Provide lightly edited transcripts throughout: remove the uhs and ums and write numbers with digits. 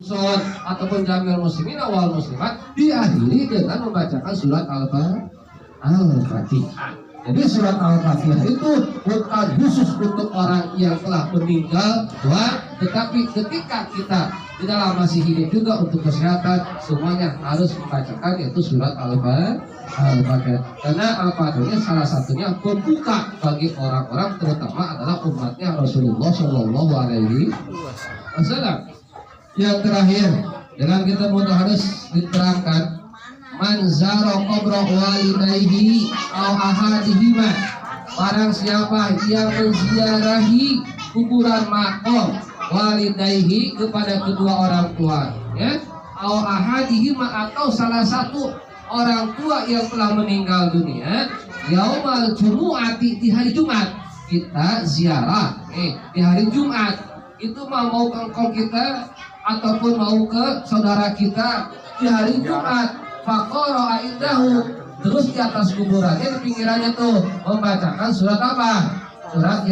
sholat ataupun jamil muslimin wal muslimat diakhiri dengan membacakan surat Al-Fatihah. Jadi surat Al-Fatihah itu bukan khusus untuk orang yang telah meninggal, tetapi ketika kita di dalam masih hidup juga untuk kesehatan semuanya harus membacakan yaitu surat Al-Fatihah. Karena Al-Fatihah salah satunya pembuka bagi orang-orang terutama adalah umatnya Rasulullah Shallallahu Alaihi Wasallam. Yang terakhir dalam kita harus diterangkan man zara qabra walidayhi aw ahadihima, barang siapa yang menziarahi kuburan makom walidayhi kepada kedua orang tua ya, aw ahadihima atau salah satu orang tua yang telah meninggal dunia, yaumal jumu'ati di hari Jumat kita ziarah di hari Jumat itu mau ke engkau kita ataupun mau ke saudara kita di hari Jumat faqara indahu, terus di atas kuburannya di pinggirannya tuh membacakan surat apa? Surat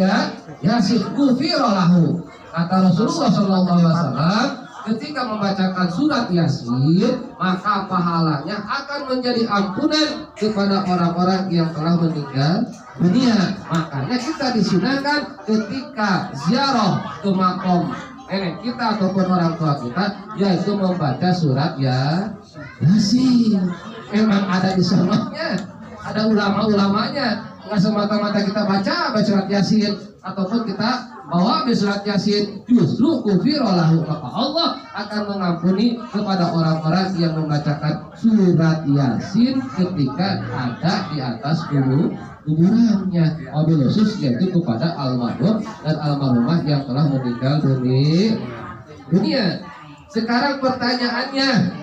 Yasin ghufira lahu. Kata Rasulullah SAW, ketika membacakan surat Yasin maka pahalanya akan menjadi ampunan kepada orang-orang yang telah meninggal dunia. Makanya kita disunahkan ketika ziarah ke makom nenek kita ataupun orang tua kita yaitu membaca surat Yasin. Memang ada di sananya, ada ulama-ulamanya. Nggak semata-mata kita baca surat Yasin ataupun kita bawa surat Yasin, justru kufirolahu, maka Allah akan mengampuni kepada orang-orang yang membacakan surat Yasin ketika ada di atas kuburannya, wabil khusus yaitu kepada almarhum dan almarhumah yang telah meninggal dunia. Sekarang pertanyaannya,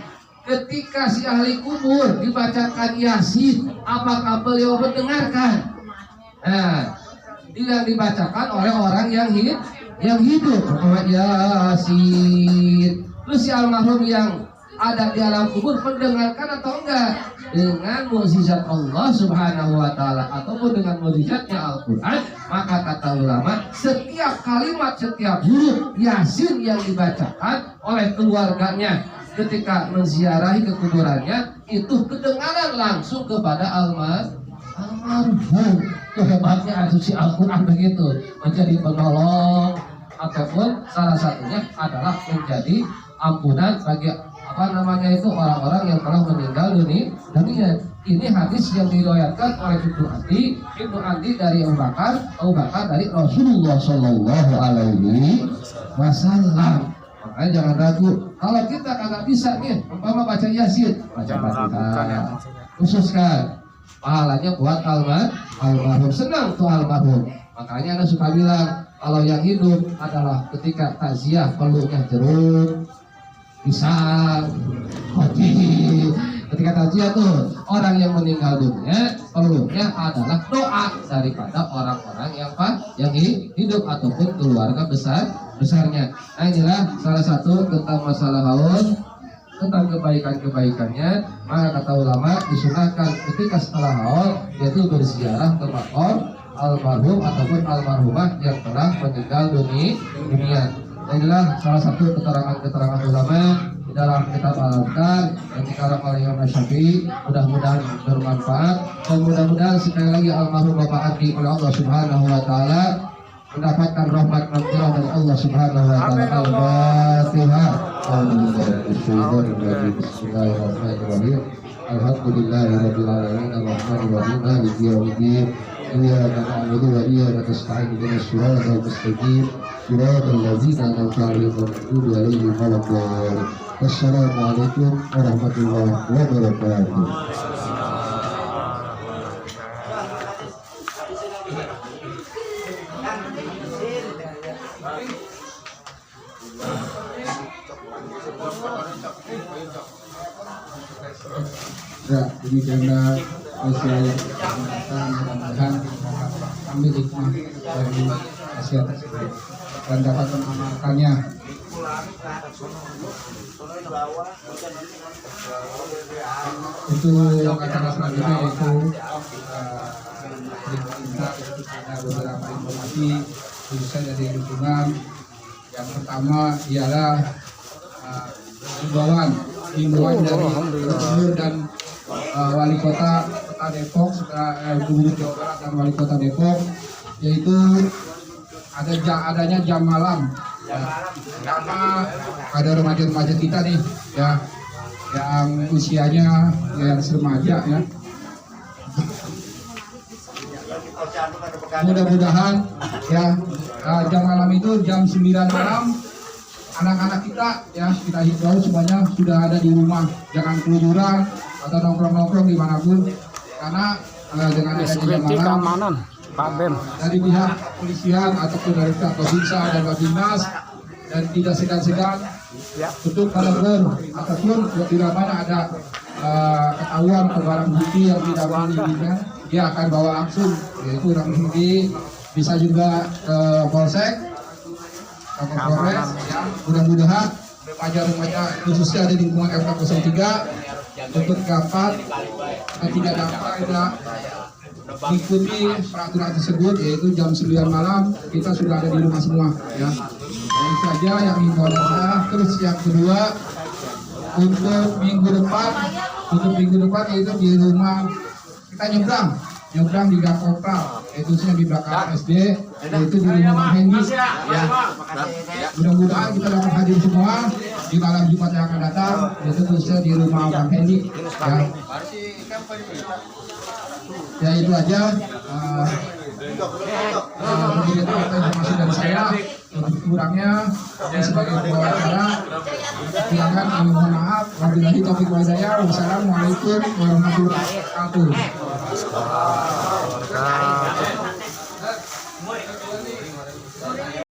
ketika si ahli kubur dibacakan Yasin, apakah beliau mendengarkan? Nah, tidak dibacakan oleh orang yang hidup Yasin. Terus si almarhum yang ada di alam kubur mendengarkan atau enggak? Dengan mukjizat Allah Subhanahu wa taala ataupun dengan mukjizatnya Al-Qur'an, maka kata ulama setiap kalimat, setiap huruf Yasin yang dibacakan oleh keluarganya ketika menziarahi ke kuburannya itu kedengaran langsung kepada almarhum. Kehebatnya asumsi Al-Quran begitu, menjadi penolong ataupun salah satunya adalah menjadi ampunan bagi orang-orang yang telah meninggal dunia. Ini hadis yang diriwayatkan oleh Ibnu Adi dari Abu Bakar dari Rasulullah Shallallahu Alaihi Wasallam. Makanya jangan ragu, kalau kita kagak bisa nih umpama baca Yasin, baca Fatihah, khususkan pahalanya buat almarhum. Senang tuh almarhum. Makanya Anda suka bilang kalau yang hidup adalah ketika takziah peluknya jeruk, pisang, kopi. Ketika takziah tuh orang yang meninggal dunia peluknya adalah doa daripada orang-orang yang hidup ataupun keluarga besarnya. Nah inilah salah satu tentang masalah haul, tentang kebaikan-kebaikannya. Maka kata ulama disunahkan ketika setelah haul yaitu berziarah ke makam almarhum ataupun almarhumah yang telah meninggal dunia. Inilah salah satu keterangan ulama di dalam kitab Al-Adhkar yang dikarang oleh Imam Syafi'i. Mudah-mudahan bermanfaat dan mudah-mudahan sekali lagi almarhum Bapak Adi oleh Allah Subhanahu wa taala mendapatkan rahmat maghfirah dari Allah Subhanahu wa taala. Al-Fatihah. Bismillahirrahmanirrahim. Alhamdulillahirabbil alamin arrahmanir rahim maliki yaumiddin. Iyyaka na'budu wa iyyaka nasta'in ihdinas siratal mustaqim siratal ladzina an'amta 'alaihim ghairil maghdubi 'alaihim waladdallin. Wassalamualaikum warahmatullahi wabarakatuh. Ya, demikianlah usia yang kesempatan, mudah-mudahan kami hikmah dari nasihat tersebut dan dapat mengamalkannya. Itu acara selanjutnya yaitu kita ada beberapa informasi khususnya dari lingkungan. Yang pertama ialah himbauan dari gubernur dan wali kota Depok, gubernur Jawa Barat dan wali kota Depok, yaitu adanya jam malam. Ya, karena ada remaja-remaja kita nih, ya, yang usianya yang remaja, ya. Mudah-mudahan ya jam malam itu jam 9 malam anak-anak kita himbau semuanya sudah ada di rumah, jangan keluyuran atau nongkrong-nongkrong dimanapun, karena dengan adanya jam malam dari pihak polisian ataupun dari pihak Babinsa dan Babinmas dan tidak segan-segan untuk menegur ataupun bila mana ada ketahuan atau barang bukti yang tidak diinginkan, dia akan bawa langsung, yaitu langsung bisa juga ke Polsek, ke Polres. Ya, mudah-mudahan remaja-remaja khususnya ada di lingkungan RK 03 untuk dapat tidak dapat mengikuti peraturan tersebut, yaitu jam 9 malam kita sudah ada di rumah semua, ya. Itu saja yang ingin saya. Terus yang kedua, untuk minggu depan yaitu di rumah kita nyebrang di Dakota, yaitu di belakang SD, yaitu di rumah Bang Hendy, ya. Mudah-mudahan kita dapat hadir semua di malam Jumat yang akan datang, yaitu khususnya di rumah Bang Hendy, ya. Ya itu aja informasi dari saya. Untuk kurangnya sebagai pembawa acara, silakan kami mohon maaf. Wabillahi taufiq wal hidayah. Wassalamualaikum warahmatullahi wabarakatuh.